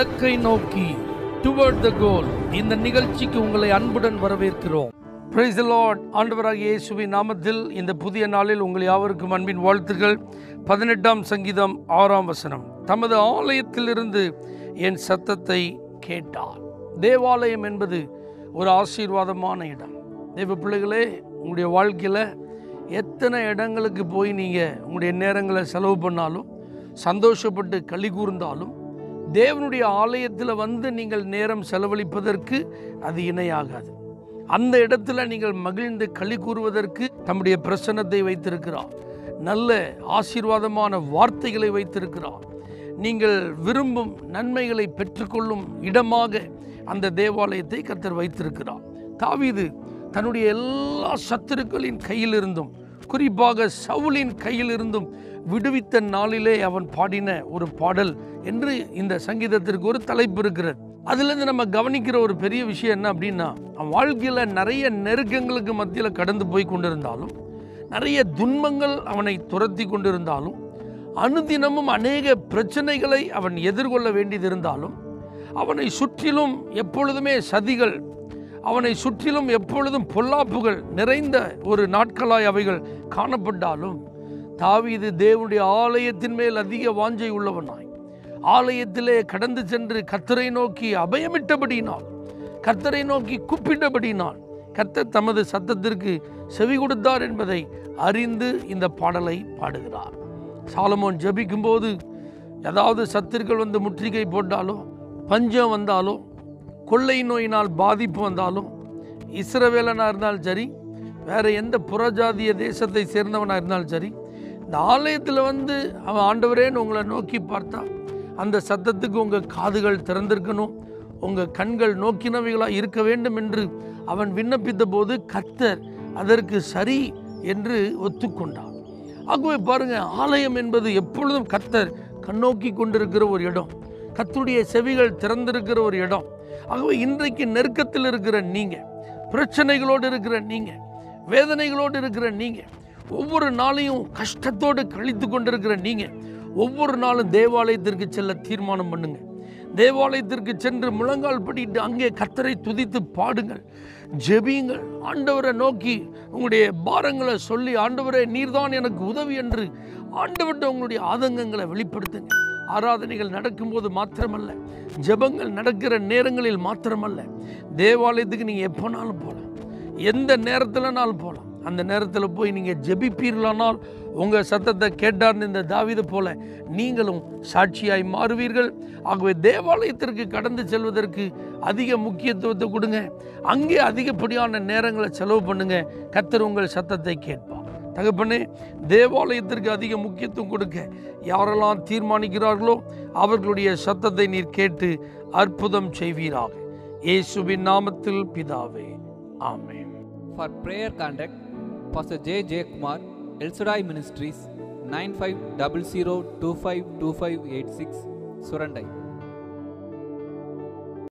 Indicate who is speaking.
Speaker 1: இலக்கை நோக்கி டுவர்ட் த கோல். இந்த நிகழ்ச்சிக்கு உங்களை அன்புடன் வரவேற்கிறோம். Praise the Lord. ஆண்டவராகிய இயேசுவின் நாமத்தில் இந்த புதிய நாளில் உங்கள் யாவருக்கும் அன்பின் வாழ்த்துக்கள். 18ஆம் சங்கீதம் 6ஆம் வசனம். தமது ஆலயத்திலிருந்து என் சத்தத்தை கேட்டார். தேவாலயம் என்பது ஒரு ஆசீர்வாதமான இடம். தேவ பிள்ளைகளே, உங்களுடைய வாழ்க்கையில் எத்தனை இடங்களுக்கு போய் நீங்கள் உங்களுடைய நேரங்களை செலவு பண்ணாலும், சந்தோஷப்பட்டு களி கூர்ந்தாலும், தேவனுடைய ஆலயத்தில் வந்து நீங்கள் நேரம் செலவழிப்பதற்கு அது இணையாகாது. அந்த இடத்துல நீங்கள் மகிழ்ந்து களி கூறுவதற்கு தம்முடைய பிரசன்னத்தை வைத்திருக்கிறார். நல்ல ஆசீர்வாதமான வார்த்தைகளை வைத்திருக்கிறார். நீங்கள் விரும்பும் நன்மைகளை பெற்றுக்கொள்ளும் இடமாக அந்த தேவாலயத்தை கர்த்தர் வைத்திருக்கிறார். தாவீது தன்னுடைய எல்லா சத்துருக்களின் கையிலிருந்தும், குறிப்பாக சவுலின் கையிலிருந்தும் விடுவித்த நாளிலே அவன் பாடின ஒரு பாடல் என்று இந்த சங்கீதத்திற்கு ஒரு தலைப்பு இருக்கிறது. அதுலேருந்து நம்ம கவனிக்கிற ஒரு பெரிய விஷயம் என்ன அப்படின்னா, அவன் வாழ்க்கையில் நிறைய நெருக்கங்களுக்கு மத்தியில் கடந்து போய் கொண்டிருந்தாலும், நிறைய துன்பங்கள் அவனை துரத்தி கொண்டிருந்தாலும், அனுதினமும் அநேக பிரச்சனைகளை அவன் எதிர்கொள்ள வேண்டியது இருந்தாலும், அவனை சுற்றிலும் எப்பொழுதுமே சதிகள், அவனை சுற்றிலும் எப்பொழுதும் பொல்லாப்புகள் நிறைந்த ஒரு நாட்களாய் அவைகள் காணப்பட்டாலும், தாவீது தேவனுடைய ஆலயத்தின் மேல் அதிக வாஞ்சை உள்ளவனாய் ஆலயத்திலே கடந்து சென்று கர்த்தரை நோக்கி அபயமிட்டபடியினால், கர்த்தரை நோக்கி கூப்பிட்டபடியினால் கர்த்தர் தமது சத்தத்திற்கு செவி கொடுத்தார் என்பதை அறிந்து இந்த பாடலை பாடுகிறார். சாலமோன் ஜெபிக்கும் போது ஏதாவது சத்துருக்கள் வந்து முற்றுகை போட்டாலோ, பஞ்சம் வந்தாலோ, கொள்ளை நோயினால் பாதிப்பு வந்தாலும், இஸ்ரவேலனாக இருந்தாலும் சரி, வேறு எந்த புறஜாதிய தேசத்தை சேர்ந்தவனாக இருந்தாலும் சரி, இந்த ஆலயத்தில் வந்து அவன் ஆண்டவரேன்னு உங்களை நோக்கி பார்த்தா அந்த சத்தத்துக்கு உங்கள் காதுகள் திறந்திருக்கணும், உங்கள் கண்கள் நோக்கினவைகளாக இருக்க வேண்டும் என்று அவன் விண்ணப்பித்த போது கர்த்தர் அதற்கு சரி என்று ஒத்துக்கொண்டார். ஆகவே பாருங்க, ஆலயம் என்பது எப்பொழுதும் கர்த்தர் கண்ணோக்கி கொண்டிருக்கிற ஒரு இடம், கர்த்தருடைய செவிகள் திறந்திருக்கிற ஒரு இடம். ஆகவே இன்றைக்கு நெருக்கத்தில் இருக்கிற நீங்கள், பிரச்சனைகளோடு இருக்கிற நீங்கள், வேதனைகளோடு இருக்கிற நீங்கள், ஒவ்வொரு நாளையும் கஷ்டத்தோடு கழித்து கொண்டிருக்கிற நீங்கள், ஒவ்வொரு நாளும் தேவாலயத்திற்கு செல்ல தீர்மானம் பண்ணுங்க. தேவாலயத்திற்கு சென்று முழங்கால் படிட்டு அங்கே கர்த்தரை துதித்து பாடுங்கள், ஜெபியுங்கள். ஆண்டவரை நோக்கி உங்களுடைய பாரங்களை சொல்லி, ஆண்டவரே நீர்தான் எனக்கு உதவி என்று ஆண்டவர்கிட்ட உங்களுடைய ஆதங்கங்களை வெளிப்படுத்துங்க. ஆராதனைகள் நடக்கும்போது மாத்திரமல்ல, ஜெபங்கள் நடக்கிற நேரங்களில் மாத்திரமல்ல, தேவாலயத்துக்கு நீங்கள் எப்போனாலும் போகலாம், எந்த நேரத்தில்னாலும் போகலாம். அந்த நேரத்தில் போய் நீங்கள் ஜெபிப்பீர்களானால் உங்கள் சத்தத்தை கேட்டார்னு இந்த தாவீது போல நீங்களும் சாட்சியாய் மாறுவீர்கள். ஆகவே தேவாலயத்திற்கு கடந்து செல்வதற்கு அதிக முக்கியத்துவத்தை கொடுங்க. அங்கே அதிகப்படியான நேரங்களை செலவு பண்ணுங்க. கர்த்தர் உங்கள் சத்தத்தை கேட்பார். தகப்பனே, தேவாலயத்திற்கு அதிக முக்கியத்துவம் கொடுக்க யாரெல்லாம் தீர்மானிக்கிறார்களோ அவர்களுடைய சத்தத்தை நீர் கேட்டு அற்புதம் செய்வீராக. இயேசுவின் நாமத்தில் பிதாவே, ஆமென்.
Speaker 2: For prayer contact, Pastor J. J. Kumar, El Shaddai Ministries, 9500252586, Surandai.